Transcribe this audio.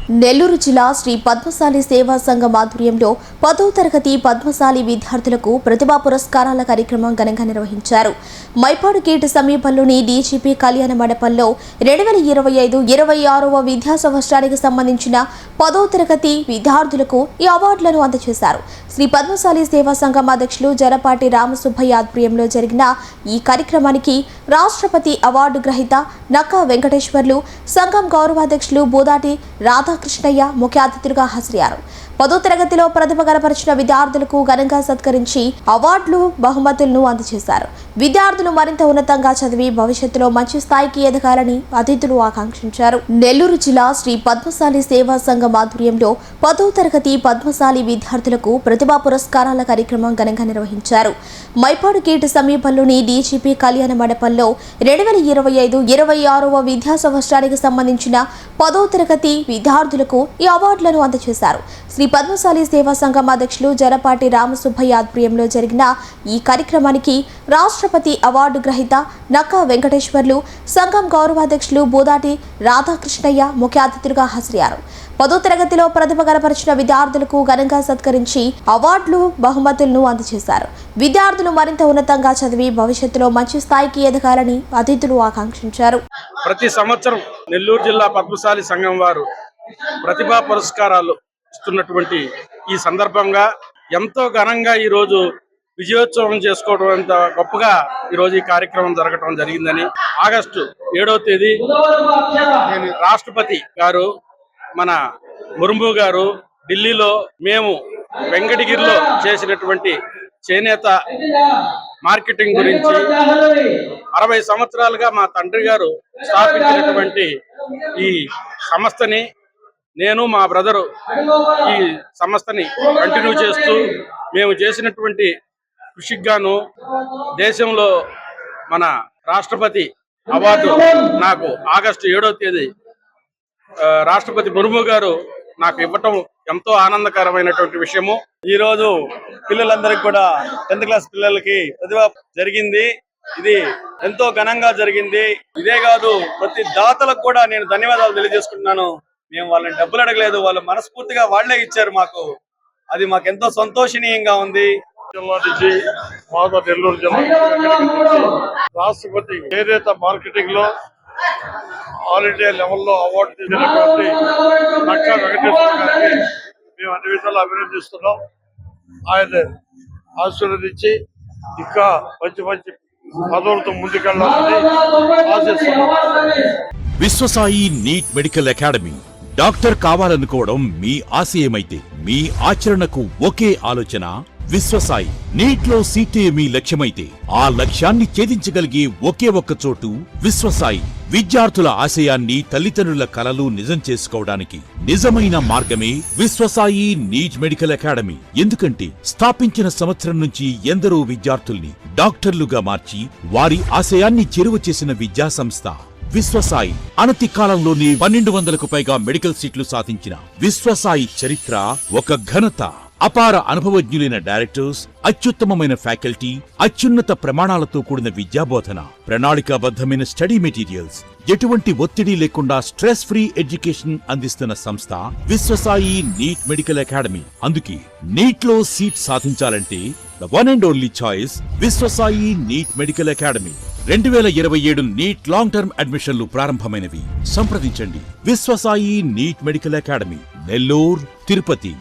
నెల్లూరు జిల్లా శ్రీ పద్మశాలి సేవా సంఘం ఆధ్వర్యంలో 10వ తరగతి పద్మశాలి విద్యార్థులకు ప్రతిభా పురస్కారాల కార్యక్రమం ఘనంగా నిర్వహించారు. మైపాడు గేట్ సమీపంలోని డీజీపీ కళ్యాణ మండపంలో 2025-26వ విద్యా సంవత్సరానికి సంబంధించిన 10వ తరగతి విద్యార్థులకు ఈ అవార్డులను అందజేశారు. శ్రీ పద్మశాలి సేవా సంఘం అధ్యక్షులు జరపాటి రామసుబ్బయ్య ఆధ్వర్యంలో జరిగిన ఈ కార్యక్రమానికి రాష్ట్రపతి అవార్డు గ్రహీత నక్కా వెంకటేశ్వర్లు, సంఘం గౌరవాధ్యక్షులు బోదాటి రాధాకృష్ణయ్య ముఖ్య అతిథులుగా హాజరయ్యారు. 10వ తరగతిలో ప్రతిభ కనపరిచిన విద్యార్థులకు ఘనంగా సత్కరించి అవార్డులు, బహుమతులను అందజేశారు. విద్యార్థులు మరింత ఉన్నతంగా చదివి భవిష్యత్తులో మంచి స్థాయికి ఎదగాలని అతిథులు ఆకాంక్షించారు. నెల్లూరు జిల్లా శ్రీ పద్మశాలి సేవా సంఘం ఆధ్వర్యంలో 10వ తరగతి పద్మశాలి విద్యార్థులకు ప్రతిభా పురస్కారాల కార్యక్రమం ఘనంగా నిర్వహించారు. మైపాడు గేట్ సమీపంలోని డీజీపీ కళ్యాణ మండపంలో 2025-26వ విద్యా సంవత్సరానికి సంబంధించిన 10వ తరగతి విద్యార్థులకు ఈ అవార్డులను అందజేశారు. శ్రీ పద్మశాలి సేవా సంఘం అధ్యక్షులు జరపాటి రామసుబ్బయ్య ఆధ్వర్యంలో జరిగిన ఈ కార్యక్రమానికి రాష్ట్రపతి అవార్డు గ్రహీత నక్కా వెంకటేశ్వర్లు, సంఘం గౌరవాధ్యక్షులు బోదాటి రాధాకృష్ణయ్య ముఖ్య అతిథులుగా హాజరయ్యారు. 10వ తరగతిలో ప్రతిభ కనపరిచిన విద్యార్థులకు ఘనంగా సత్కరించి అవార్డులు, బహుమతులను అందజేశారు. విద్యార్థులు మరింత ఉన్నతంగా చదివి భవిష్యత్తులో మంచి స్థాయికి ఎదగాలని అతిథులు ఆకాంక్షించారు. ప్రతి సంవత్సరం నెల్లూరు జిల్లా పద్మశాలి సంఘం వారు ప్రతిభా పురస్కారాలు ఇస్తున్నటువంటి ఈ సందర్భంగా ఎంతో ఘనంగా ఈ రోజు విజయోత్సవం చేసుకోవడం అంత గొప్పగా ఈ రోజు ఈ కార్యక్రమం జరగడం జరిగిందని, ఆగస్టు 7వ తేదీ రాష్ట్రపతి గారు మన ముర్ము గారు ఢిల్లీలో మేము వెంకటగిరిలో చేసినటువంటి చేనేత మార్కెటింగ్ గురించి 60 సంవత్సరాలుగా మా తండ్రి గారు స్థాపించినటువంటి ఈ సంస్థని నేను మా బ్రదరు ఈ సంస్థని కంటిన్యూ చేస్తూ మేము చేసినటువంటి కృషికి గాను దేశంలో మన రాష్ట్రపతి అవార్డు నాకు ఆగస్టు 7వ తేదీ రాష్ట్రపతి ముర్ము గారు నాకు ఇవ్వటం ఎంతో ఆనందకరమైనటువంటి విషయము. ఈ రోజు పిల్లలందరికీ కూడా 10th క్లాస్ పిల్లలకి ప్రతిభ జరిగింది. ఇది ఎంతో ఘనంగా జరిగింది. ఇదే కాదు, ప్రతి దాతలకు కూడా నేను ధన్యవాదాలు తెలియజేసుకుంటున్నాను. మేము వాళ్ళని డబ్బులు అడగలేదు, వాళ్ళు మనస్ఫూర్తిగా వాళ్లే ఇచ్చారు మాకు. అది మాకు ఎంతో సంతోషనీయంగా ఉంది. నెల్లూరు జిల్లా రాష్ట్రపతి చేనేత మార్కెటింగ్ లో ఆల్ ఇండియా లెవెల్లో అవార్డు తీసినటువంటి నక్కా వెంకటేశ్వర గారికి మేము అన్ని విధాలు అభినందిస్తున్నాం. ఆయన ఆశీర్వదించి ఇంకా మంచి మంచి పదవులతో ముందుకెళ్లాలని ఆశిస్తున్నాం. Vishwasai NEET medical academy. Doctor కావాలనుకోవడం మీ ఆశయమైతే మీ ఆచరణకు ఒకే ఆలోచన విశ్వసాయి. నీట్లో సీటే మీ లక్ష్యమైతే ఆ లక్ష్యాన్ని ఛేదించగలిగే ఒకే ఒక్క చోటు విశ్వసాయి. విద్యార్థుల ఆశయాన్ని, తల్లిదండ్రుల కలలు నిజం చేసుకోవడానికి నిజమైన మార్గమే విశ్వసాయి నీట్ మెడికల్ అకాడమీ. ఎందుకంటే స్థాపించిన సంవత్సరం నుంచి ఎందరో విద్యార్థుల్ని డాక్టర్లుగా మార్చి వారి ఆశయాన్ని చేరువ చేసిన విద్యా సంస్థ విశ్వసాయి. అనతి కాలంలోనే 1200కు పైగా మెడికల్ సీట్లు సాధించిన విశ్వసాయి చరిత్ర ఒక ఘనత. అపార అనుభవజ్ఞులైన డైరెక్టర్స్, అత్యుత్తమమైన ఫ్యాకల్టీ, అత్యున్నత ప్రమాణాలతో కూడిన విద్యాబోధన, ప్రణాళికాబద్ధమైన స్టడీ మెటీరియల్స్, ఎటువంటి ఒత్తిడి లేకుండా స్ట్రెస్ ఫ్రీ ఎడ్యుకేషన్ అందిస్తున్న సంస్థ విశ్వసాయి నీట్ మెడికల్ అకాడమీ. అందుకే నీట్ లో సీట్ సాధించాలంటే the one and only choice Viswasai NEET medical academy. 2027 NEET long term అడ్మిషన్లు ప్రారంభమైనవి. సంప్రదించండి Viswasai NEET medical academy, Nellore, Tirupati.